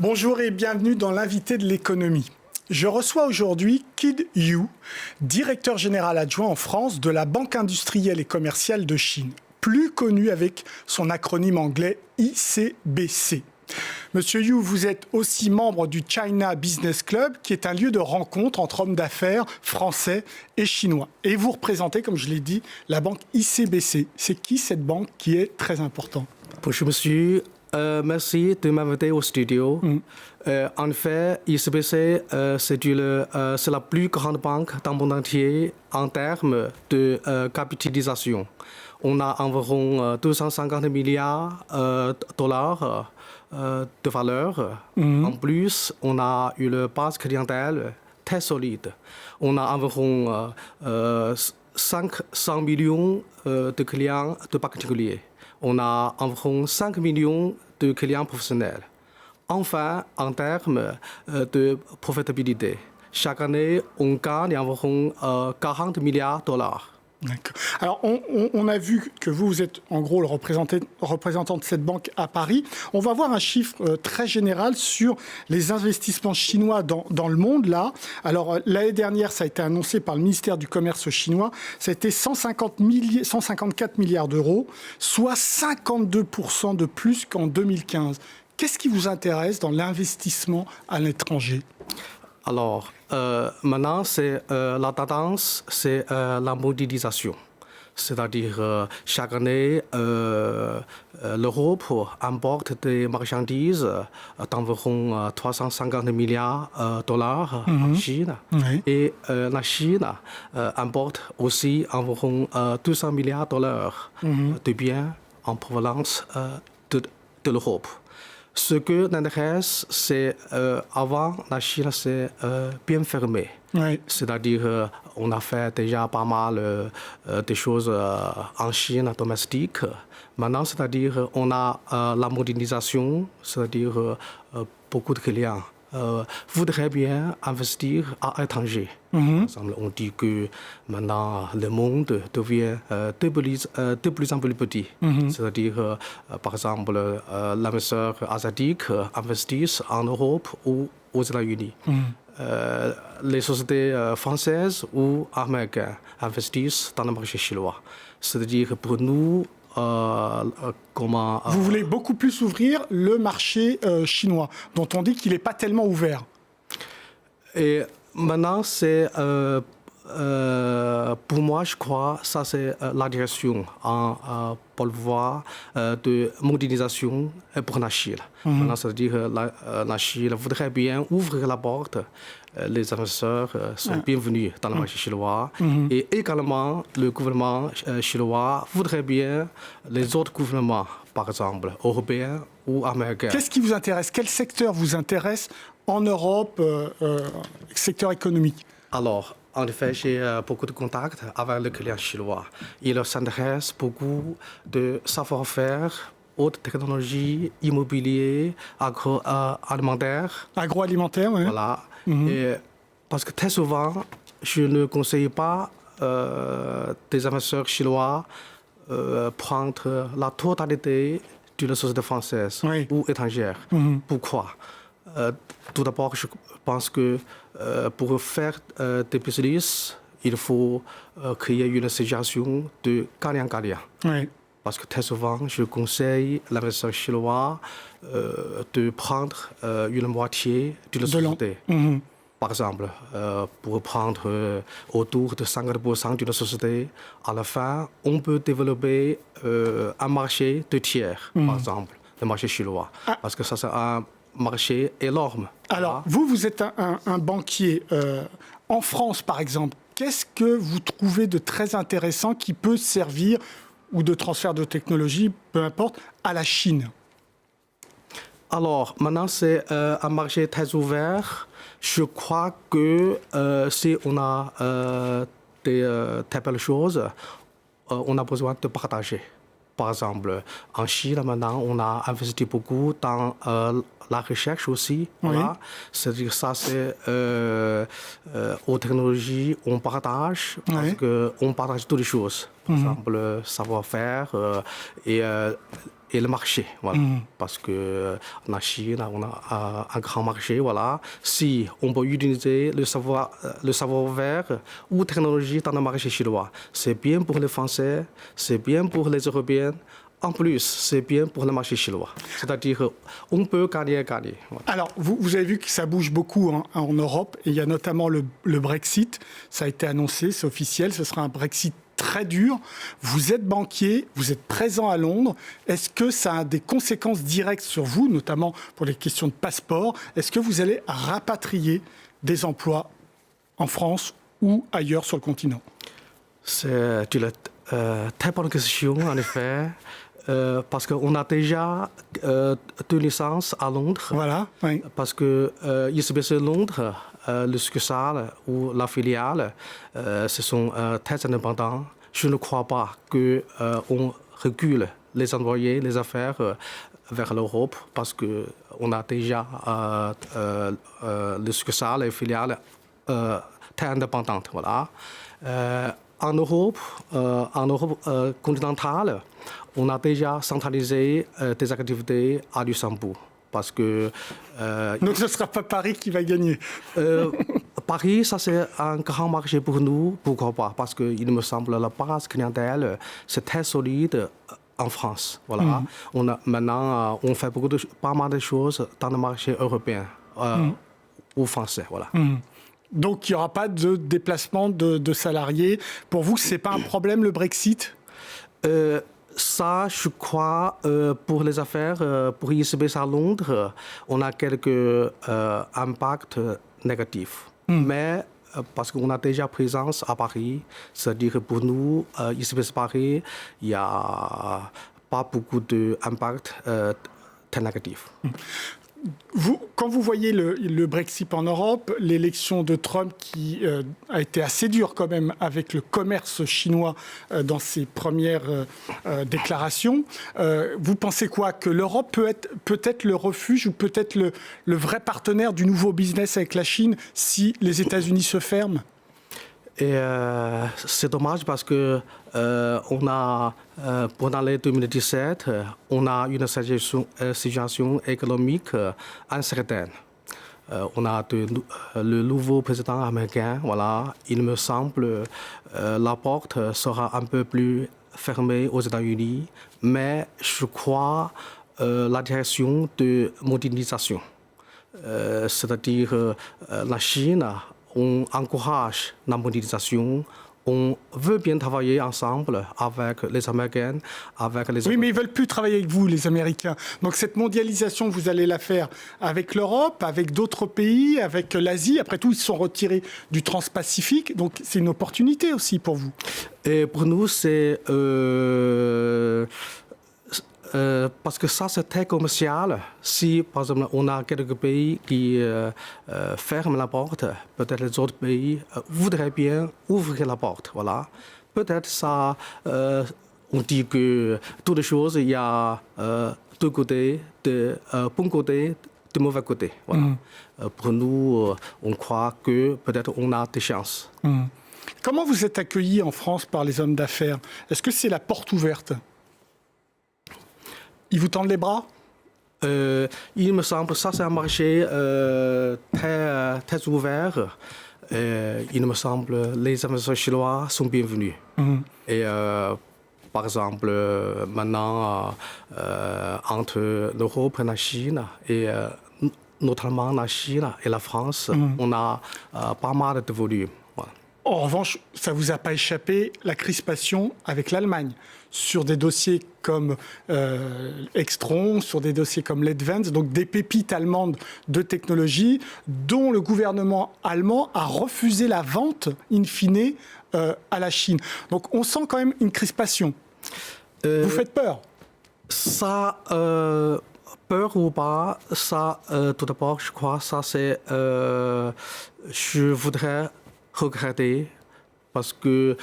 Bonjour et bienvenue dans l'invité de l'économie. Je reçois aujourd'hui Qid Yu, directeur général adjoint en France de la Banque industrielle et commerciale de Chine, plus connue avec son acronyme anglais ICBC. Monsieur Yu, vous êtes aussi membre du China Business Club, qui est un lieu de rencontre entre hommes d'affaires français et chinois. Et vous représentez, comme je l'ai dit, la banque ICBC. C'est qui cette banque qui est très importante? Bonjour monsieur, merci de m'inviter au studio. En effet, ICBC, c'est la plus grande banque dans le monde entier en termes de capitalisation. On a environ 250 milliards de dollars de valeur. En plus, on a une base clientèle très solide. On a environ 500 millions de clients de particuliers. On a environ 5 millions de clients professionnels. Enfin, en termes de profitabilité, chaque année, on gagne environ 40 milliards de dollars. D'accord. Alors, on a vu que vous êtes en gros le représentant de cette banque à Paris. On va voir un chiffre très général sur les investissements chinois dans le monde, là. Alors, l'année dernière, ça a été annoncé par le ministère du Commerce chinois. Ça a été 154 milliards d'euros, soit 52% de plus qu'en 2015. Qu'est-ce qui vous intéresse dans l'investissement à l'étranger ? Alors, maintenant, c'est la tendance, c'est la mondialisation. C'est-à-dire, chaque année, l'Europe importe des marchandises d'environ 350 milliards de dollars en Chine. Et la Chine importe aussi environ 200 milliards de dollars de biens en provenance de l'Europe. Ce que l'intéresse, c'est avant, la Chine s'est bien fermée. C'est-à-dire, on a fait déjà pas mal de choses en Chine domestique. Maintenant, c'est-à-dire, on a la modernisation, c'est-à-dire beaucoup de clients voudraient bien investir à l'étranger. Par exemple, on dit que maintenant le monde devient de plus en plus petit. C'est-à-dire, par exemple, l'investisseur asiatique investissent en Europe ou aux États-Unis. Les sociétés françaises ou américaines investissent dans le marché chinois. C'est-à-dire, pour nous, vous voulez beaucoup plus ouvrir le marché chinois, dont on dit qu'il n'est pas tellement ouvert. Et maintenant, c'est pour moi, je crois, ça c'est la direction pour le voie de modernisation pour la Chine. Maintenant, c'est-à-dire la Chine voudrait bien ouvrir la porte. Les investisseurs sont bienvenus dans le marché chinois. Et également, le gouvernement chinois voudrait bien les autres gouvernements, par exemple, européens ou américains. Qu'est-ce qui vous intéresse? Quel secteur vous intéresse en Europe, secteur économique? Alors, en effet, j'ai beaucoup de contacts avec les clients chinois. Ils s'intéressent beaucoup de savoir-faire, haute technologie, immobilier, agroalimentaire. Agroalimentaire, oui. Voilà. Et parce que très souvent, je ne conseille pas des investisseurs chinois prendre la totalité d'une société française ou étrangère. Pourquoi? Tout d'abord, je pense que pour faire des business, il faut créer une situation de gagnant-gagnant. Parce que très souvent, je conseille l'investisseur chinois de prendre une moitié d'une société. Par exemple, pour prendre autour de 50% d'une société, à la fin, on peut développer un marché de tiers, par exemple, le marché chinois. Parce que ça, c'est un marché énorme. Alors, vous êtes un banquier. En France, par exemple, qu'est-ce que vous trouvez de très intéressant qui peut servir, ou de transfert de technologie, peu importe, à la Chine? Alors, maintenant, c'est un marché très ouvert. Je crois que si on a des très belles choses, on a besoin de partager. Par exemple, en Chine, maintenant, on a investi beaucoup dans la recherche aussi. Voilà. C'est-à-dire ça, c'est aux technologies, on partage, parce qu'on partage toutes les choses. Par exemple, savoir-faire et et le marché. Voilà. Parce que en Chine, on a un grand marché. Voilà. Si on peut utiliser le savoir-faire ou technologie dans le marché chinois, c'est bien pour les Français, c'est bien pour les Européens. En plus, c'est bien pour le marché chinois. C'est-à-dire, on peut gagner. Voilà. Alors, vous avez vu que ça bouge beaucoup en Europe, et il y a notamment le Brexit. Ça a été annoncé, c'est officiel, ce sera un Brexit très dur. Vous êtes banquier, vous êtes présent à Londres. Est-ce que ça a des conséquences directes sur vous, notamment pour les questions de passeport? Est-ce que vous allez rapatrier des emplois en France ou ailleurs sur le continent? C'est une très bonne question, en effet. Parce qu'on a déjà deux licences à Londres. Voilà, oui. Parce que ICBC Londres, le succursale ou la filiale, ce sont très indépendants. Je ne crois pas qu'on recule les employés, les affaires vers l'Europe parce qu'on a déjà le succursale et filiale très indépendantes. Voilà. En Europe continentale, on a déjà centralisé des activités à Luxembourg. Parce que, donc ce ne sera pas Paris qui va gagner. Paris, ça c'est un grand marché pour nous. Pourquoi pas? Parce qu'il me semble la base clientèle, c'est très solide en France. Voilà. Maintenant, on fait pas mal de choses dans le marché européen ou français. Voilà. Donc il n'y aura pas de déplacement de salariés. Pour vous, ce n'est pas un problème le Brexit? Ça, je crois, pour les affaires, pour ICBC à Londres, on a quelques impacts négatifs. Mais parce qu'on a déjà présence à Paris, c'est-à-dire pour nous, ICBC Paris, il n'y a pas beaucoup d'impacts très négatifs. Quand vous voyez le Brexit en Europe, l'élection de Trump qui a été assez dure quand même avec le commerce chinois dans ses premières déclarations, vous pensez quoi? Que l'Europe peut être le refuge ou peut-être le vrai partenaire du nouveau business avec la Chine si les États-Unis se ferment? Et c'est dommage parce que pendant les 2017, on a une situation économique incertaine. On a le nouveau président américain, voilà. Il me semble la porte sera un peu plus fermée aux États-Unis, mais je crois la direction de modernisation, c'est-à-dire la Chine. On encourage la modernisation, on veut bien travailler ensemble avec les Américains, avec les... Oui, mais ils ne veulent plus travailler avec vous, les Américains. Donc cette mondialisation, vous allez la faire avec l'Europe, avec d'autres pays, avec l'Asie. Après tout, ils se sont retirés du Transpacifique. Donc c'est une opportunité aussi pour vous. Et pour nous, c'est... parce que ça, c'est très commercial. Si, par exemple, on a quelques pays qui ferment la porte, peut-être les autres pays voudraient bien ouvrir la porte. Voilà. Peut-être ça, on dit que toutes les choses, il y a deux côtés, de bons côtés, de mauvais côtés. Voilà. Pour nous, on croit que peut-être on a des chances. Comment vous êtes accueillis en France par les hommes d'affaires? Est-ce que c'est la porte ouverte? Ils vous tendent les bras? Il me semble que ça, c'est un marché très ouvert. Il me semble que les investisseurs chinois sont bienvenus. Et par exemple, maintenant, entre l'Europe et la Chine, et notamment la Chine et la France, on a pas mal de volume. Voilà. En revanche, ça ne vous a pas échappé, la crispation avec l'Allemagne sur des dossiers comme Extron, sur des dossiers comme LEDVANCE, donc des pépites allemandes de technologie dont le gouvernement allemand a refusé la vente, in fine, à la Chine. Donc on sent quand même une crispation. Vous faites peur? Ça, peur ou pas, ça, tout d'abord, je crois, ça c'est... je voudrais regretter parce que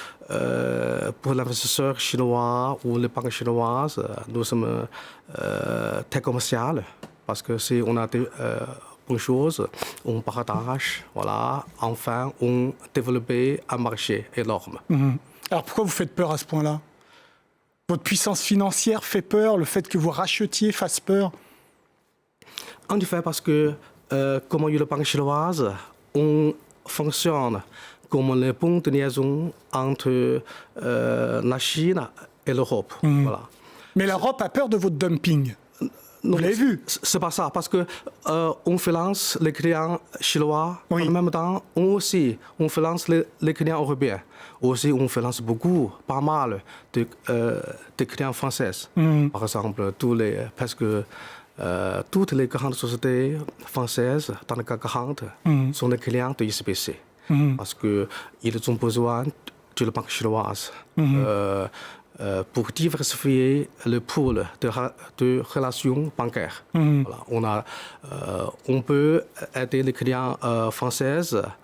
pour l'investisseur chinois ou les banques chinoises, nous sommes très commerciaux parce que si on a des bonnes choses, on partage, voilà. Enfin, on développe un marché énorme. Alors pourquoi vous faites peur à ce point-là? Votre puissance financière fait peur, le fait que vous rachetiez fasse peur? En effet, parce que, comme une banque chinoise, on fonctionne comme le pont de liaison entre la Chine et l'Europe. Voilà. Mais l'Europe a peur de votre dumping. Vous l'avez vu? C'est pas ça, parce que on finance les clients chinois, Oui. en même temps, on finance les clients européens. Aussi, on finance beaucoup, pas mal de clients français. Par exemple, presque toutes les grandes sociétés françaises dans le CAC 40 sont des clients de ICBC. Parce qu'ils ont besoin de la banque chinoise. Pour diversifier le pool de relations bancaires. Voilà, on peut aider les clients français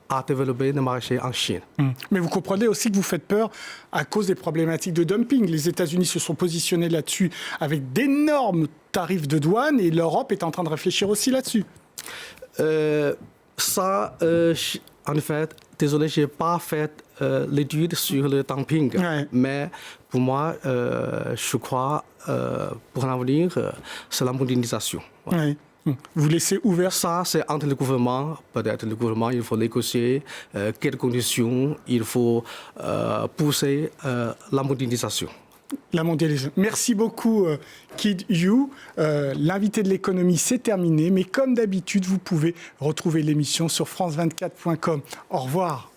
à développer le marché en Chine. Mais vous comprenez aussi que vous faites peur à cause des problématiques de dumping. Les États-Unis se sont positionnés là-dessus avec d'énormes tarifs de douane et l'Europe est en train de réfléchir aussi là-dessus. En fait, désolé, je n'ai pas fait l'étude sur le dumping. Ouais. Mais pour moi, je crois, pour l'avenir, c'est la modernisation. Voilà. Oui. Vous laissez ouvert. Ça, c'est entre le gouvernement. Peut-être le gouvernement, il faut négocier quelles conditions il faut pousser la modernisation. La mondialisation. Merci beaucoup, Kid You. L'invité de l'économie, c'est terminé. Mais comme d'habitude, vous pouvez retrouver l'émission sur france24.com. Au revoir.